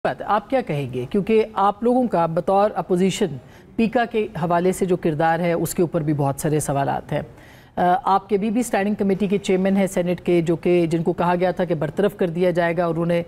बात आप क्या कहेंगे, क्योंकि आप लोगों का बतौर अपोजिशन पीका के हवाले से जो किरदार है उसके ऊपर भी बहुत सारे सवालात हैं। आपके भी स्टैंडिंग कमेटी के चेयरमैन हैं सेनेट के, जो कि जिनको कहा गया था कि बरतरफ कर दिया जाएगा और उन्हें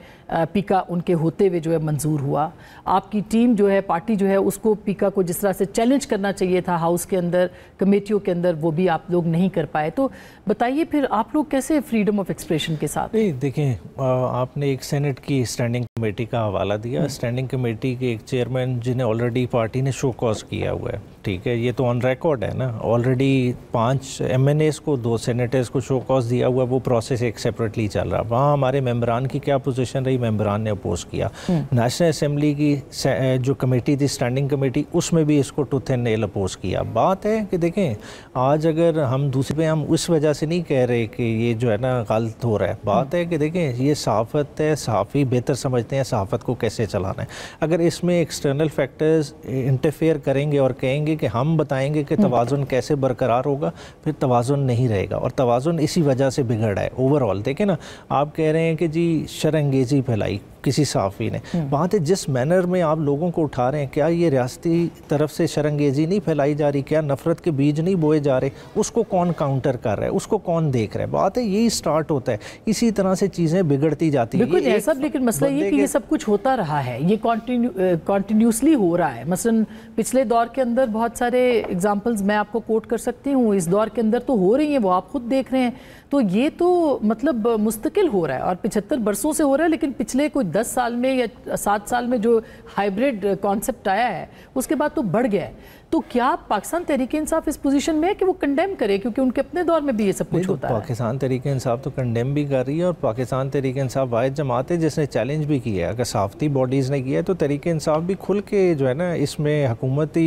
पीका उनके होते हुए जो है मंजूर हुआ। आपकी टीम जो है, पार्टी जो है, उसको पीका को जिस तरह से चैलेंज करना चाहिए था हाउस के अंदर, कमेटियों के अंदर, वो भी आप लोग नहीं कर पाए। तो बताइए फिर आप लोग कैसे फ्रीडम ऑफ एक्सप्रेशन के साथ? नहीं, देखें, आपने एक सेनेट की स्टैंडिंग कमेटी का हवाला दिया। स्टैंडिंग कमेटी के एक चेयरमैन जिन्हें ऑलरेडी पार्टी ने शो कॉज किया हुआ है, ठीक है, ये तो ऑन रिकॉर्ड है ना। ऑलरेडी 5 MNAs को, 2 सेनेटर्स को शो कॉज दिया हुआ, वो प्रोसेस एक सेपरेटली चल रहा। वहाँ हमारे मेंबरान की क्या पोजीशन रही, मेंबरान ने अपोज किया। नेशनल असेंबली की जो कमेटी थी, स्टैंडिंग कमेटी, उसमें भी इसको टूथ एंड नेल अपोज किया। बात है कि देखें, आज अगर हम दूसरे पे, हम उस वजह से नहीं कह रहे कि ये जो है ना गलत हो रहा है। बात है कि देखें, ये सहाफ़त है, सहाफ़ी बेहतर समझते हैं सहाफ़त को कैसे चलाना है। अगर इसमें एक्सटर्नल फैक्टर्स इंटरफेयर करेंगे और कहेंगे कि हम बताएंगे कि तवाज़ुन कैसे बरकरार होगा, फिर तवाज़ुन नहीं रहेगा। और तवाज़ुन इसी वजह से बिगड़ा है ओवरऑल। देखें ना, आप कह रहे हैं कि जी शरअंगेज़ी फैलाई किसी सहाफ़ी ने। बात है जिस मैनर में आप लोगों को उठा रहे हैं, क्या ये रियासती तरफ से शरअंगेज़ी नहीं फैलाई जा रही? क्या नफ़रत के बीज नहीं बोए जा रहे? उसको कौन काउंटर कर रहा है? उसको कौन देख रहा है? बात है यही स्टार्ट होता है, इसी तरह से चीज़ें बिगड़ती जाती हैं। बिल्कुल ऐसा, लेकिन मसला ये कि ये सब कुछ होता रहा है, ये कॉन्टीन्यूसली हो रहा है। मसलन पिछले दौर के अंदर बहुत सारे एग्जाम्पल्स मैं आपको कोट कर सकती हूँ, इस दौर के अंदर तो हो रही हैं, वो आप खुद देख रहे हैं। तो ये तो मतलब मुस्तकिल हो रहा है और 75 बरसों से हो रहा है, लेकिन पिछले कोई 10 साल में या 7 साल में जो हाइब्रिड कॉन्सेप्ट आया है उसके बाद तो बढ़ गया है। तो क्या पाकिस्तान तहरीक इंसाफ इस पोजीशन में है कि वो कंडेम करे, क्योंकि उनके अपने दौर में भी ये सब कुछ होता है? पाकिस्तान तहरीक इंसाफ तो कंडेम भी कर रही है, और पाकिस्तान तहरीक इंसाफ वाहिद जमात है जिसने चैलेंज भी किया है। अगर सहाफ़ती बॉडीज़ ने किया है तो तहरीक इंसाफ भी खुल के जो है ना इसमें हुकूमती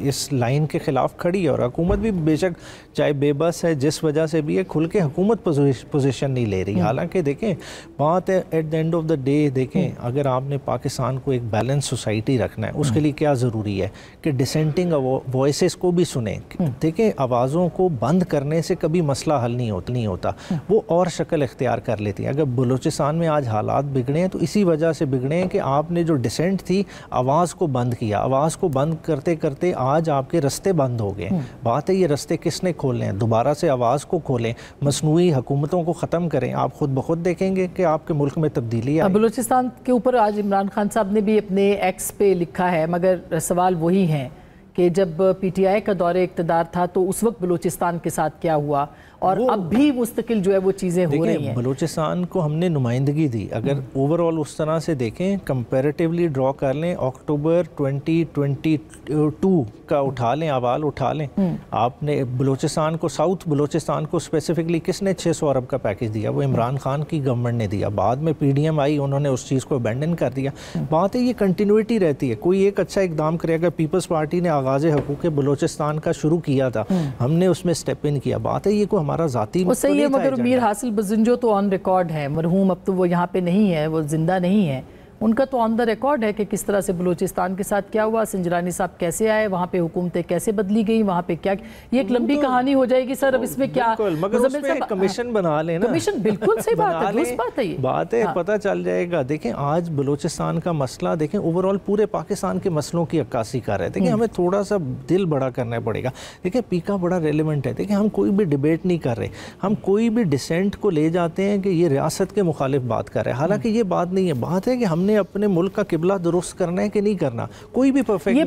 इस लाइन के ख़िलाफ़ खड़ी है। और हुकूमत भी बेशक चाहे बेबस है जिस वजह से भी है, खुल के हुकूमत पोजीशन नहीं ले रही। हालांकि देखें, बात है at the end of the day, देखें, अगर आपने पाकिस्तान को एक बैलेंस सोसाइटी रखना है, उसके लिए क्या ज़रूरी है कि डिसेंटिंग वॉइसेस को भी सुने। देखें, आवाज़ों को बंद करने से कभी मसला हल नहीं होता, वो और शक्ल इख्तियार कर लेती है। अगर बलूचिस्तान में आज हालात बिगड़े हैं तो इसी वजह से बिगड़े हैं कि आपने जो डिसेंट थी, आवाज़ को बंद किया। आवाज़ को बंद करते करते आज आपके रास्ते बंद हो गए। बात है ये रास्ते किसने खोले हैं? दोबारा से आवाज़ को खोलें, मसनूई हुकूमतों को ख़त्म करें। आप खुद ब खुद देखेंगे कि आपके मुल्क में तब्दीली आई। बलूचिस्तान के ऊपर आज इमरान खान साहब ने भी अपने एक्स पे लिखा है, मगर सवाल वही है कि जब PTI का दौरे इक़्तिदार था तो उस वक्त बलूचिस्तान के साथ क्या हुआ, और अब भी मुस्तकिल जो है वो चीज़ें हो रही हैं। बलूचिस्तान को हमने नुमाइंदगी दी। अगर ओवरऑल उस तरह से देखें, कंपैरेटिवली ड्रॉ कर लें, अक्टूबर 2022 का उठा लें, अवाल उठा लें, आपने बलूचिस्तान को, साउथ बलूचिस्तान को स्पेसिफिकली किसने 600 अरब का पैकेज दिया? वो इमरान खान की गवर्नमेंट ने दिया। बाद में PDM आई, उन्होंने उस चीज़ को अबैंडन कर दिया। बात है ये कंटिन्यूटी रहती है। कोई एक अच्छा इकदाम करेगा, पीपल्स पार्टी ने आगाज़ हकूक़ बलूचिस्तान का शुरू किया था, हमने उसमें स्टेप इन किया। बात है ये को हमारा जाती वो सही है, मगर मीर हासिल बजिंजो तो ऑन रिकॉर्ड है, मरहूम अब तो वो यहाँ पे नहीं है, वो जिंदा नहीं है। उनका तो ऑन द रिकॉर्ड है कि किस तरह से बलूचिस्तान के साथ क्या हुआ, संजरानी साहब कैसे आए, वहाँ पे हुकूमतें कैसे बदली गई, वहाँ पे क्या, ये एक लंबी कहानी हो जाएगी सर। अब इसमें क्या, मगर उसमें कमीशन बना लेना, कमीशन बिल्कुल सही बात है, बात है ये, बात है, पता चल जाएगा। देखें, आज बलूचिस्तान का मसला देखें, ओवरऑल पूरे पाकिस्तान के मसलों की अक्कासी कर रहे हैं। देखिए, हमें थोड़ा सा दिल बड़ा करना पड़ेगा। देखिए, पीका बड़ा रेलिवेंट है। देखिए, हम कोई भी डिबेट नहीं कर रहे, हम कोई भी डिसेंट को ले जाते हैं कि ये रियासत के मुखालिफ बात कर रहे हैं। हालांकि ये बात नहीं है। बात है कि हमने अपने मुल्क का किबला दुरुस्त करना है कि नहीं करना। कोई भी परफेक्ट नहीं।